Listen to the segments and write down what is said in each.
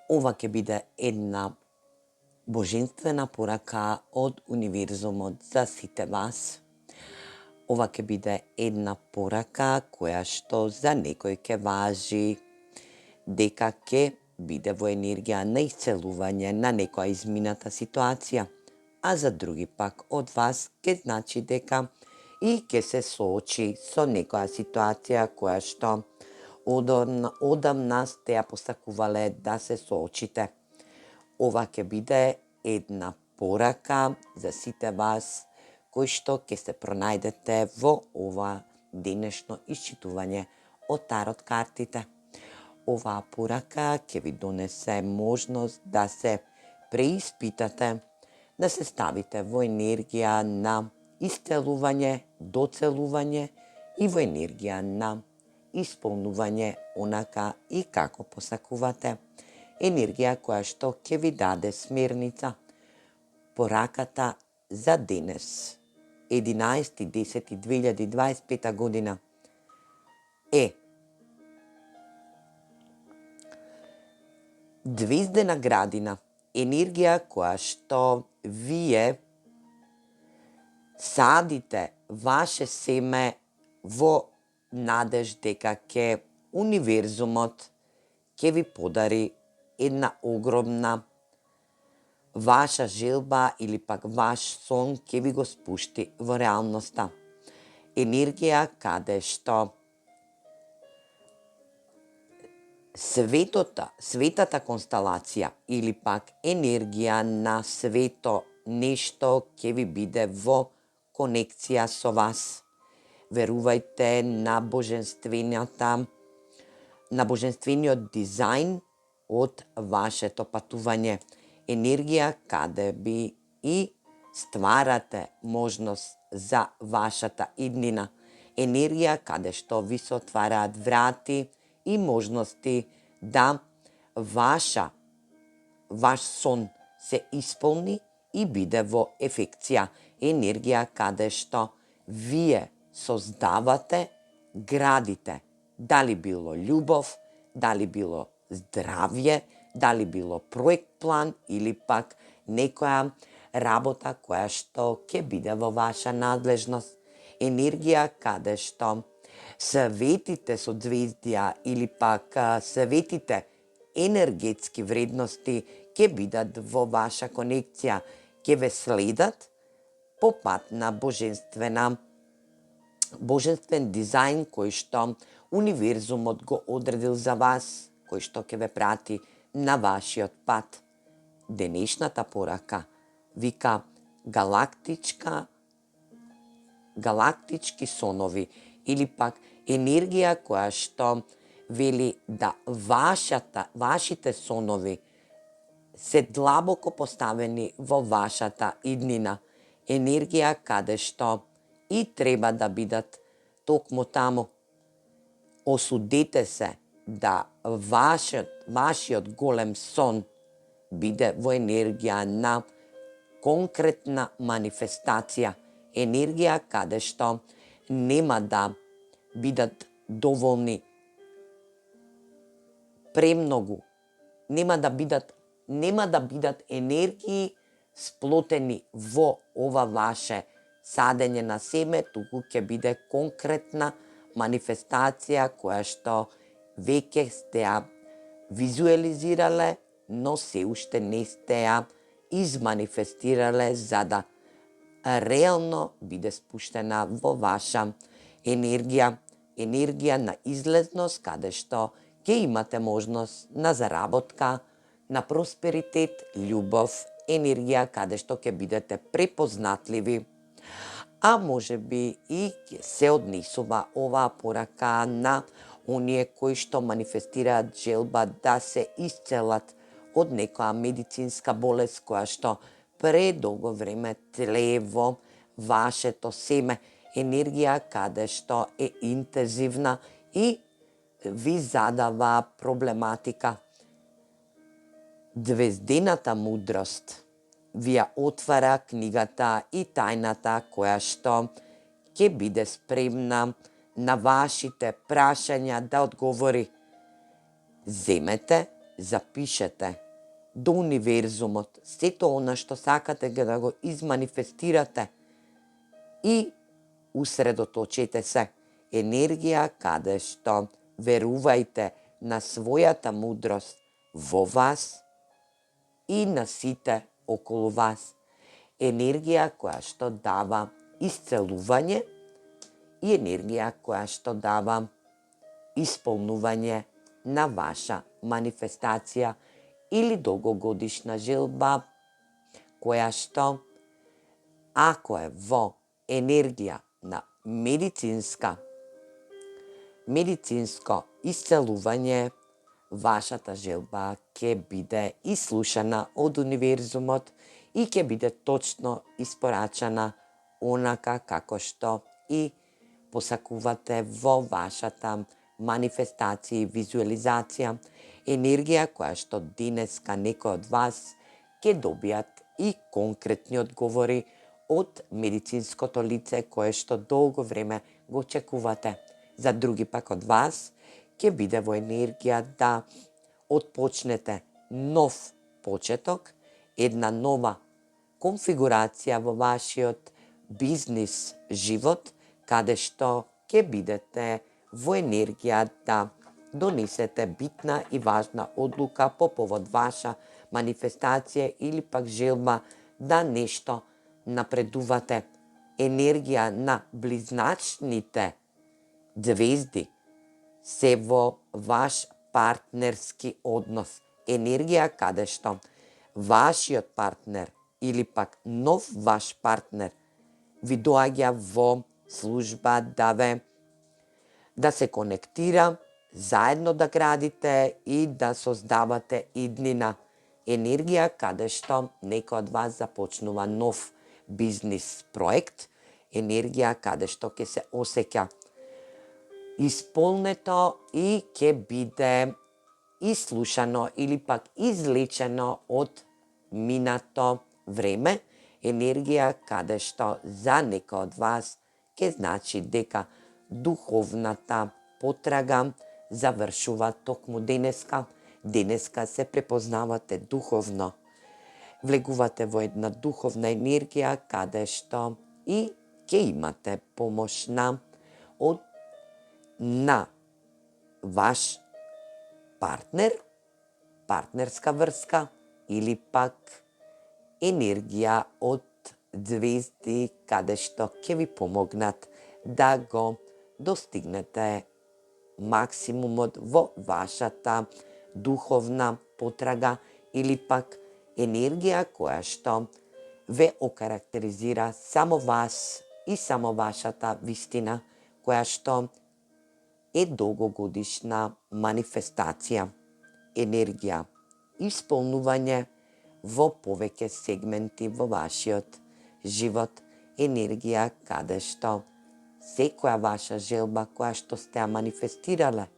Ова ќе биде една божествена порака од универзумот за сите вас. Ова ќе биде една порака која што за некој ќе важи дека ќе биде во енергија на исцелување на некоја измината ситуација, а за други пак од вас ќе значи дека и ќе се соочи со некоја ситуација која што одамна сте ја посакувале да се соочите. Ова ќе биде една порака за сите вас кои што ќе се пронајдете во ова денешно исчитување од тарот картите. Оваа порака ќе ви донесе можност да се преиспитате, да се ставите во енергија на исцелување, доцелување и во енергија на исполнување онака и како посакувате. Енергија која што ќе ви даде смерница. Пораката за денес, 11.10.2025 година, е Звездена градина, енергија која што вие садите ваше семе во надеж дека ќе универзумот ќе ви подари една огромна ваша желба или пак ваш сон ќе ви го спушти во реалноста. Енергија каде што светата констелација или пак енергија на свето нешто ќе ви биде во конекција со вас. Верувајте на божествениот дизајн од вашето патување. Енергија каде би и стварате можност за вашата иднина. Енергија каде што ви се отвараат врати и можности да ваш сон се исполни и биде во ефекција. Енергија каде што вие создавате, градите, дали било љубов, дали било здравје, дали било проект план или пак некоја работа која што ќе биде во ваша надлежност. Енергија каде што светите созвездија или пак светите енергетски вредности ќе бидат во ваша конекција, ќе ве следат по пат на божествен дизајн кој што универзумот го одредил за вас, кој што ќе ве прати на вашиот пат. Денешната порака вика галактички сонови или пак енергија која што вели да вашите сонови се длабоко поставени во вашата иднина. Енергија каде што и треба да бидат токму таму. Осудете се да вашиот голем сон биде во енергија на конкретна манифестација. Енергија каде што нема да бидат доволни премногу. Нема да бидат енергии сплотени во ова ваше садење на семе, туку ќе биде конкретна манифестација која што веќе сте ја визуализирале, но се уште не сте ја изманифестирале за да реално биде спуштена во ваша енергија на излезност, каде што ќе имате можност на заработка, на просперитет, љубов, енергија каде што ќе бидете препознатливи, а може би и ќе се однесува оваа порака на оние кои што манифестираат желба да се исцелат од некоја медицинска болест која што предолго време тлее во вашето семе. Енергија каде што е интензивна и ви задава проблематика. Звездената мудрост ви ја отвара книгата и тајната која што ќе биде спремна на вашите прашања да одговори. Земете запишете до универзумот сето она што сакате да го изманифестирате и усредоточете се. Енергија каде што верувајте на својата мудрост во вас и на сите околу вас. Енергија која што дава исцелување и енергија која што дава исполнување на ваша манифестација или долгогодишна желба, која што, ако е во енергија на медицинско исцелување, вашата желба ќе биде ислушана од универзумот и ќе биде точно испорачана онака како што и посакувате во вашата манифестација и визуализација. Енергија која што денеска некој од вас ќе добијат и конкретни одговори од медицинското лице кое што долго време го очекувате. За други пак од вас ќе биде во енергија да отпочнете нов почеток, една нова конфигурација во вашиот бизнис живот, каде што ќе бидете во енергија да донесете битна и важна одлука по повод ваша манифестација или пак желба да нешто напредувате. Енергија на близначните звезди се во ваш партнерски однос. Енергија каде што вашиот партнер или пак нов ваш партнер ви доаѓа во служба да се конектира, заедно да градите и да создавате иднина. Енергија каде што некој од вас започнува нов бизнис проект, енергија каде што ќе се осеќа исполнето и ќе биде ислушано или пак излечено од минато време, енергија каде што за некој од вас ќе значи дека духовната потрага завршува токму денеска. Денеска се препознавате духовно. Влегувате во една духовна енергија каде што и ќе имате помош на ваш партнер, партнерска врска или пак енергија од звезди каде што ќе ви помогнат да го достигнете максимумот во вашата духовна потрага или пак енергија која што ве окарактеризира само вас и само вашата вистина, која што е долгогодишна манифестација. Енергија исполнување во повеќе сегменти во вашиот живот. Енергија каде што секоја ваша желба која што сте ја манифестирале,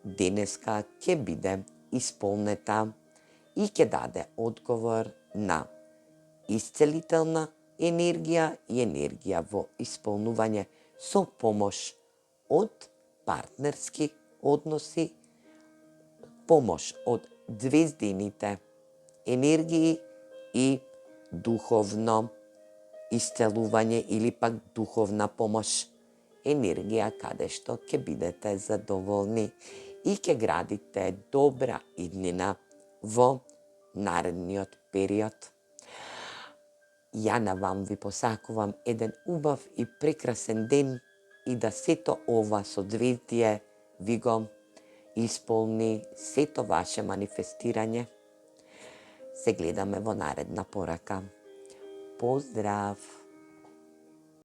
денеска ќе биде исполнета и ќе даде одговор на исцелителна енергија и енергија во исполнување со помош од партнерски односи, помош од звездините енергии и духовно исцелување или пак духовна помош. Енергија каде што ќе бидете задоволни и ќе градите добра иднина во наредниот период. Ја на вам ви посакувам еден убав и прекрасен ден и да сето ова созвездие ви го исполни сето ваше манифестирање. Се гледаме во наредна порака. Поздрав!